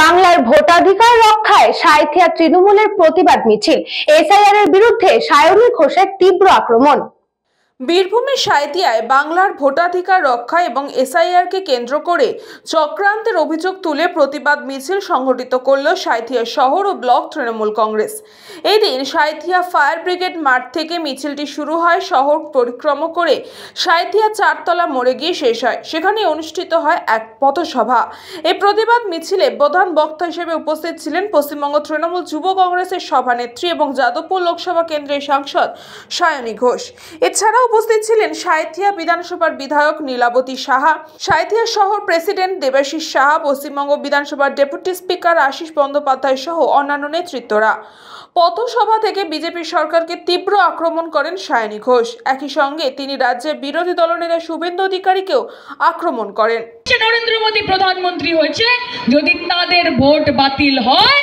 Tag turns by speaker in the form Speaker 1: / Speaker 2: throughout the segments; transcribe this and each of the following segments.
Speaker 1: বাংলার ভোটাধিকার রক্ষায় সাঁইথিয়া তৃণমূলের প্রতিবাদ মিছিল। এসআইআর এর বিরুদ্ধে সায়নী ঘোষের তীব্র আক্রমণ।
Speaker 2: বীরভূমের সাঁইথিয়ায় বাংলার ভোটাধিকার রক্ষা এবং এসআইআরকে কেন্দ্র করে চক্রান্তের অভিযোগ তুলে প্রতিবাদ মিছিল সংগঠিত করল সাঁইথিয়া শহর ও ব্লক তৃণমূল কংগ্রেস। এই দিন সাঁইথিয়া ফায়ার ব্রিগেড মাঠ থেকে মিছিলটি শুরু হয়, শহর পরিক্রমা করে সাঁইথিয়া চারতলা মোড়ে গিয়ে শেষ হয়। সেখানে অনুষ্ঠিত হয় এক পথসভা। এই প্রতিবাদ মিছিলে প্রধান বক্তা হিসেবে উপস্থিত ছিলেন পশ্চিমবঙ্গ তৃণমূল যুব কংগ্রেসের সভানেত্রী এবং যাদবপুর লোকসভা কেন্দ্রের সাংসদ সায়নী ঘোষ। এছাড়াও উপস্থিত ছিলেন সাঁইথিয়া বিধানসভার বিধায়ক নীলাবতী সাহা, সাঁইথিয়া শহর প্রেসিডেন্ট দেবাশিস সাহা, পশ্চিমবঙ্গ বিধানসভার ডেপুটি স্পিকার আশিস বন্দ্যোপাধ্যায় সহ অন্যান্য নেতৃত্বরা। পথসভা থেকে বিজেপি সরকারকে তীব্র আক্রমণ করেন সায়নী ঘোষ। একই সঙ্গে তিনি রাজ্যের বিরোধী দলনেতা শুভেন্দু অধিকারীকেও আক্রমণ করেন।
Speaker 3: নরেন্দ্র মোদী প্রধানমন্ত্রী হয়েছে, যদি তাদের ভোট বাতিল হয়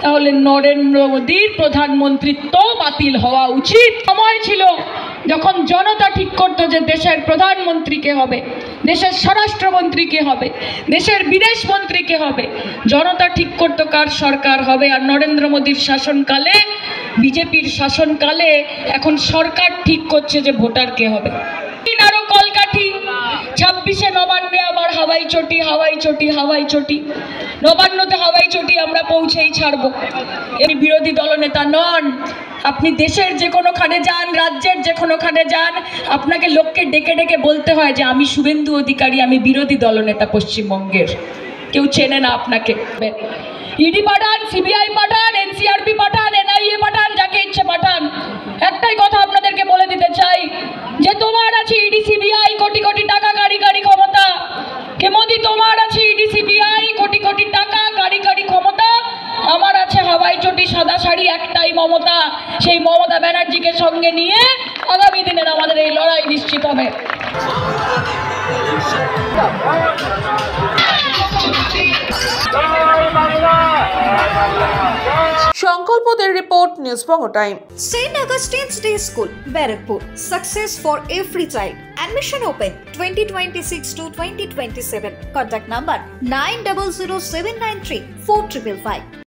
Speaker 3: তাহলে নরেন্দ্র মোদীর প্রধানমন্ত্রিত্ব বাতিল হওয়া উচিত। সময় ছিল যখন জনতা ঠিক করতো যে দেশের প্রধানমন্ত্রী কে হবে, দেশের স্বরাষ্ট্রমন্ত্রী কে হবে, দেশের বিদেশ মন্ত্রী কে হবে। জনতা ঠিক করতো কার সরকার হবে। আর নরেন্দ্র মোদীর শাসনকালে, বিজেপির শাসনকালে এখন সরকার ঠিক করছে যে ভোটার কে হবে। আরো কলকাঠি 26-এ নবান্নে আবার হাওয়াই চটি, হাওয়াই চটি, হাওয়াই চটি। নবান্নতে হাওয়াই চটি আমরা পৌঁছেই ছাড়বো। এই বিরোধী দলনেতা নন। আপনি দেশের যে কোনোখানে যান, রাজ্যের যে কোনোখানে যান, আপনাকে লোককে ডেকে ডেকে বলতে হয় যে আমি শুভেন্দু অধিকারী, আমি বিরোধী দলনেতা পশ্চিমবঙ্গের। কেউ চেনে না আপনাকে। ইডি পাঠান, সিবিআই পাঠান, এনসিআরপি পাঠান, এনআইএ পাঠান, যাকে ইচ্ছে পাঠান। একটাই কথা আপনাদেরকে বলে দিতে চাই যে তোমার আছে ইডি সিবিআই, কোটি কোটি টাকা, গাড়ি গাড়ি ক্ষমতা। কে মোদি, তোমার আছে ইডি সিবিআই, কোটি কোটি টাকা, গাড়ি গাড়ি ক্ষমতা। আমার আছে হাওয়াই চটি, সাদা শাড়ি, একটাই মমতা। সেই মমতা ব্যানার্জিকে সঙ্গে নিয়ে আগামী দিনের আমাদের এই লড়াই নিশ্চিত হবে।
Speaker 2: সংকল্পদের report, news Banga time.
Speaker 4: St. Augustine's Day School, Barakpur. Success for every child. Admission open 2026 to 2027. Contact number 900793 4555.